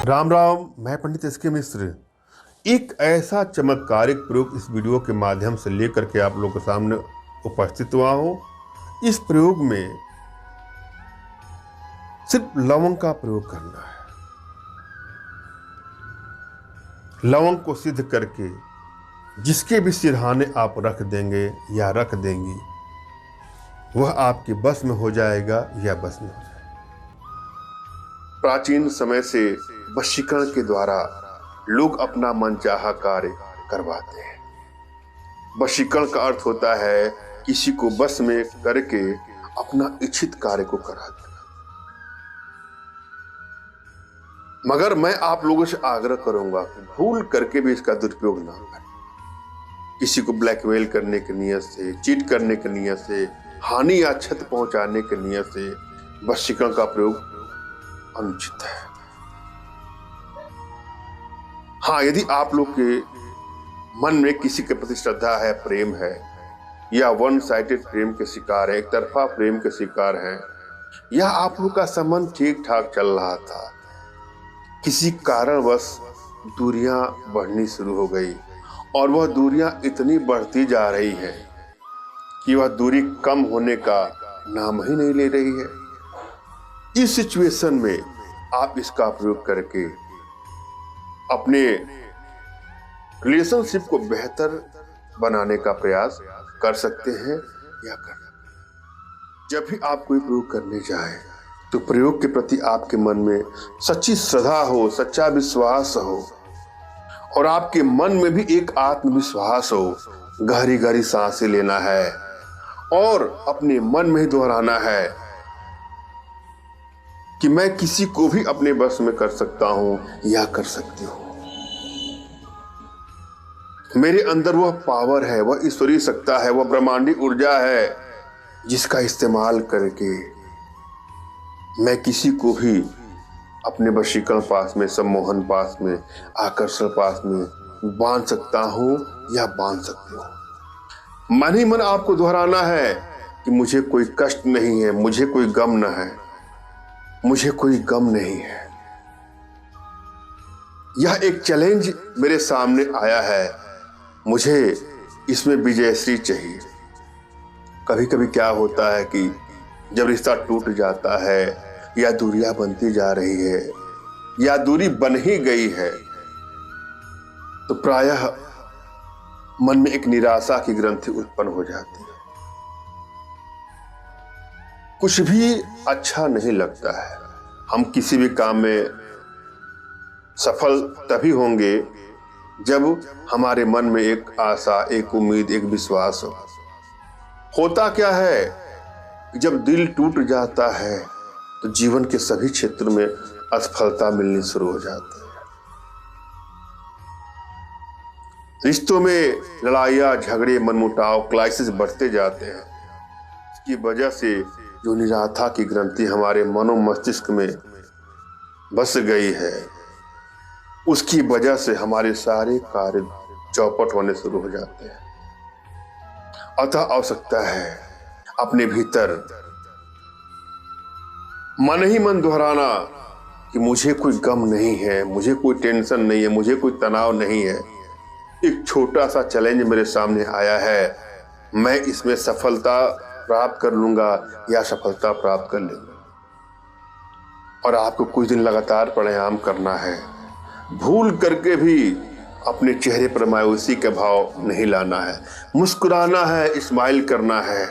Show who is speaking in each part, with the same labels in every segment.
Speaker 1: राम राम, मैं पंडित एस के मिश्र एक ऐसा चमत्कारिक प्रयोग इस वीडियो के माध्यम से लेकर के आप लोगों के सामने उपस्थित हुआ हूं। इस प्रयोग में सिर्फ लवंग का प्रयोग करना है। लवंग को सिद्ध करके जिसके भी सिरहाने आप रख देंगे या रख देंगी, वह आपके बस में हो जाएगा या बस में हो जाएगा। प्राचीन समय से वशीकरण के द्वारा लोग अपना मनचाहा कार्य करवाते हैं। वशीकरण का अर्थ होता है किसी को बस में करके अपना इच्छित कार्य को कराते हैं। मगर मैं आप लोगों से आग्रह करूंगा कि भूल करके भी इसका दुरुपयोग ना करें। किसी को ब्लैकमेल करने की नियत से, चीट करने की नियत से, हानि या क्षति पहुंचाने की नियत से वशीकरण का प्रयोग अनुचित है। हाँ, यदि आप लोग के मन में किसी के प्रति श्रद्धा है, प्रेम है, या वन साइडेड प्रेम के शिकार है, एक तरफा प्रेम के शिकार है, या आप लोग का संबंध ठीक ठाक चल रहा था, किसी कारणवश दूरियां बढ़नी शुरू हो गई और वह दूरियां इतनी बढ़ती जा रही है कि वह दूरी कम होने का नाम ही नहीं ले रही है। इस सिचुएशन में आप इसका प्रयोग करके अपने रिलेशनशिप को बेहतर बनाने का प्रयास कर सकते हैं या कर। जब भी आप कोई प्रयोग करने जाए तो प्रयोग के प्रति आपके मन में सच्ची श्रद्धा हो, सच्चा विश्वास हो और आपके मन में भी एक आत्मविश्वास हो। गहरी गहरी सांसें लेना है और अपने मन में ही दोहराना है कि मैं किसी को भी अपने बस में कर सकता हूं या कर सकती हूं। मेरे अंदर वह पावर है, वह ईश्वरीय सत्ता है, वह ब्रह्मांडी ऊर्जा है जिसका इस्तेमाल करके मैं किसी को भी अपने वशीकरण पास में, सम्मोहन पास में, आकर्षण पास में बांध सकता हूं या बांध सकती हूं। मन ही मन आपको दोहराना है कि मुझे कोई कष्ट नहीं है, मुझे कोई गम न है, मुझे कोई गम नहीं है। यह एक चैलेंज मेरे सामने आया है, मुझे इसमें विजयश्री चाहिए। कभी कभी क्या होता है कि जब रिश्ता टूट जाता है या दूरियां बनती जा रही है या दूरी बन ही गई है तो प्रायः मन में एक निराशा की ग्रंथि उत्पन्न हो जाती है। कुछ भी अच्छा नहीं लगता है। हम किसी भी काम में सफल तभी होंगे जब हमारे मन में एक आशा, एक उम्मीद, एक विश्वास हो। होता क्या है, जब दिल टूट जाता है तो जीवन के सभी क्षेत्रों में असफलता मिलनी शुरू हो जाती है। रिश्तों में लड़ाइयाँ, झगड़े, मनमुटाव, क्राइसिस बढ़ते जाते हैं। इसकी वजह से जो निराशा की ग्रंथि हमारे मनो मस्तिष्क में बस गई है, उसकी वजह से हमारे सारे कार्य चौपट होने शुरू हो जाते हैं। अतः आवश्यकता है अपने भीतर मन ही मन दोहराना कि मुझे कोई गम नहीं है, मुझे कोई टेंशन नहीं है, मुझे कोई तनाव नहीं है। एक छोटा सा चैलेंज मेरे सामने आया है, मैं इसमें सफलता प्राप्त कर लूंगा या सफलता प्राप्त कर लूंगा। और आपको कुछ दिन लगातार प्राणायाम करना है। भूल करके भी अपने चेहरे पर मायूसी के भाव नहीं लाना है, मुस्कुराना है, स्माइल करना है।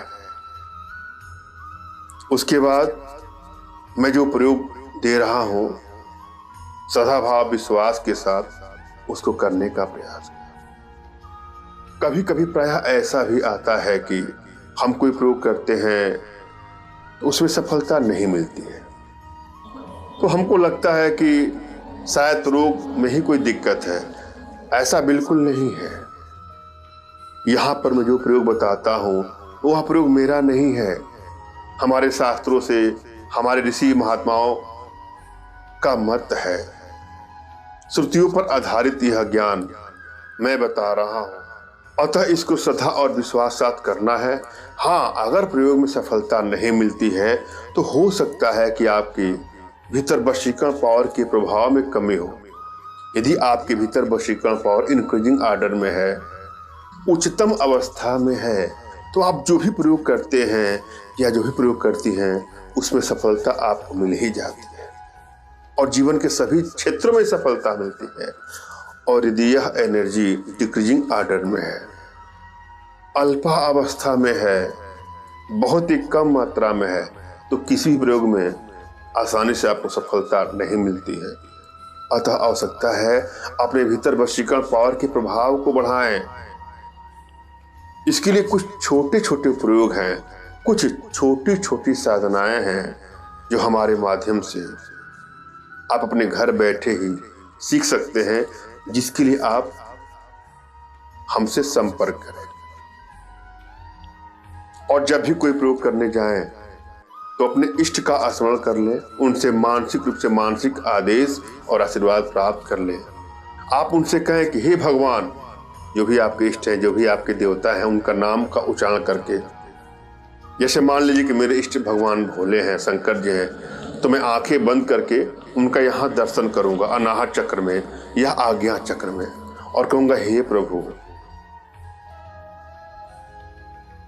Speaker 1: उसके बाद मैं जो प्रयोग दे रहा हूं, सदाभाव विश्वास के साथ उसको करने का प्रयास। कभी कभी प्रायः ऐसा भी आता है कि हम कोई प्रयोग करते हैं तो उसमें सफलता नहीं मिलती है, तो हमको लगता है कि शायद रोग में ही कोई दिक्कत है। ऐसा बिल्कुल नहीं है। यहां पर मैं जो प्रयोग बताता हूं वह प्रयोग मेरा नहीं है। हमारे शास्त्रों से, हमारे ऋषि महात्माओं का मत है। श्रुतियों पर आधारित यह ज्ञान मैं बता रहा हूं अतः इसको श्रद्धा और विश्वास साथ करना है। हाँ, अगर प्रयोग में सफलता नहीं मिलती है तो हो सकता है कि आपके भीतर वशीकरण पावर के प्रभाव में कमी हो। यदि आपके भीतर वशीकरण पावर इंक्रीजिंग ऑर्डर में है, उच्चतम अवस्था में है, तो आप जो भी प्रयोग करते हैं या जो भी प्रयोग करती हैं उसमें सफलता आपको मिल ही जाती है और जीवन के सभी क्षेत्रों में सफलता मिलती है। और यदि यह एनर्जी डिक्रीजिंग ऑर्डर में है, अल्पा अवस्था में है, बहुत ही कम मात्रा में है, तो किसी भी प्रयोग में आसानी से आपको सफलता नहीं मिलती है। अतः आवश्यकता है अपने भीतर वशीकरण पावर के प्रभाव को बढ़ाएं। इसके लिए कुछ छोटे छोटे प्रयोग हैं, कुछ छोटी छोटी साधनाएं हैं जो हमारे माध्यम से आप अपने घर बैठे ही सीख सकते हैं, जिसके लिए आप हमसे संपर्क करें। और जब भी कोई प्रयोग करने जाएं तो अपने इष्ट का स्मरण कर लें, उनसे मानसिक रूप से मानसिक आदेश और आशीर्वाद प्राप्त कर लें। आप उनसे कहें कि हे भगवान, जो भी आपके इष्ट हैं, जो भी आपके देवता हैं, उनका नाम का उच्चारण करके, जैसे मान लीजिए कि मेरे इष्ट भगवान भोले हैं, शंकर जी हैं, तो मैं आंखें बंद करके उनका यहाँ दर्शन करूंगा अनाहत चक्र में या आज्ञा चक्र में, और कहूंगा हे प्रभु,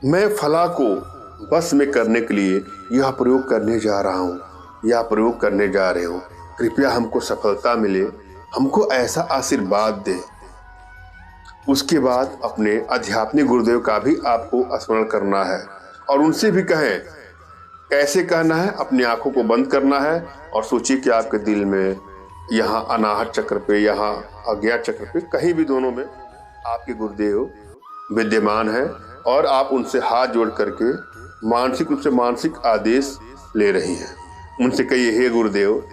Speaker 1: मैं फला को बस में करने के लिए यह प्रयोग करने जा रहा हूं या प्रयोग करने जा रहे हो। कृपया हमको सफलता मिले, हमको ऐसा आशीर्वाद दे। उसके बाद अपने आध्यात्मिक गुरुदेव का भी आपको स्मरण करना है और उनसे भी कहें। कैसे कहना है? अपनी आंखों को बंद करना है और सोचिए कि आपके दिल में यहाँ अनाहत चक्र पे, यहाँ आज्ञा चक्र पे, कहीं भी दोनों में आपके गुरुदेव विद्यमान है और आप उनसे हाथ जोड़ करके मानसिक रूप से मानसिक आदेश ले रही हैं। उनसे कहिए, हे गुरुदेव,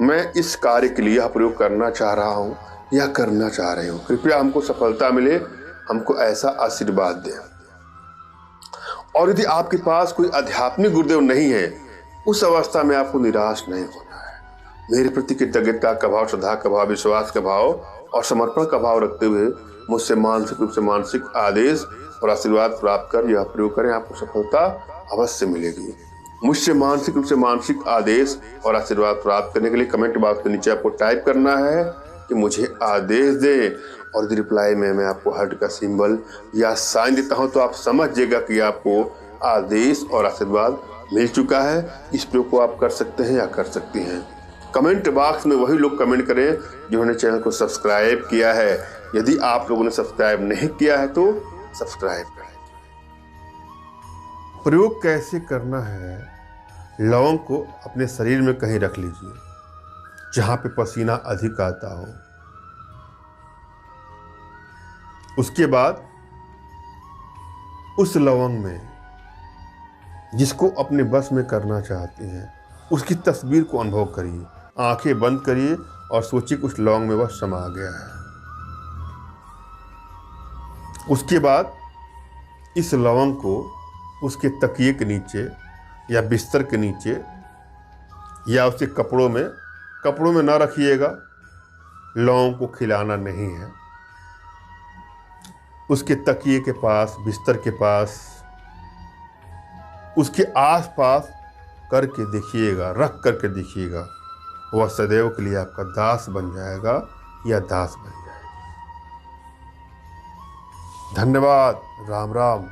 Speaker 1: मैं इस कार्य के लिए यह प्रयोग करना चाह रहा हूँ या करना चाह रही हूँ, कृपया हमको सफलता मिले, हमको ऐसा आशीर्वाद दें। और यदि आपके पास कोई आध्यात्मिक गुरुदेव नहीं है, उस अवस्था में आपको निराश नहीं होना है। मेरे प्रति कृतज्ञता का भाव, श्रद्धा का भाव, विश्वास का भाव और समर्पण का भाव रखते हुए मुझसे मानसिक रूप से मानसिक आदेश और आशीर्वाद प्राप्त कर यह प्रयोग करें, आपको सफलता अवश्य मिलेगी। मुझसे मानसिक रूप से मानसिक आदेश और आशीर्वाद प्राप्त करने के लिए कमेंट बॉक्स के नीचे आपको टाइप करना है कि मुझे आदेश दें, और यदि रिप्लाई में मैं आपको हार्ट का सिंबल या साइन देता हूं तो आप समझ जाइएगा कि आपको आदेश और आशीर्वाद मिल चुका है। इस प्रयोग को आप कर सकते हैं या कर सकती हैं। कमेंट बॉक्स में वही लोग कमेंट करें जिन्होंने चैनल को सब्सक्राइब किया है। यदि आप लोगों ने सब्सक्राइब नहीं किया है तो सब्सक्राइब करें। प्रयोग कैसे करना है? लौंग को अपने शरीर में कहीं रख लीजिए जहां पे पसीना अधिक आता हो। उसके बाद उस लौंग में, जिसको अपने बस में करना चाहते हैं, उसकी तस्वीर को अनुभव करिए। आंखें बंद करिए और सोचिए उस लौंग में वह समा गया है। उसके बाद इस लौंग को उसके तकिए के नीचे या बिस्तर के नीचे या उसके कपड़ों में ना रखिएगा। लौंग को खिलाना नहीं है। उसके तकिए के पास, बिस्तर के पास, उसके आसपास करके देखिएगा, रख करके देखिएगा। वह सदैव के लिए आपका दास बन जाएगा या दास बन जाएगी। धन्यवाद। राम राम।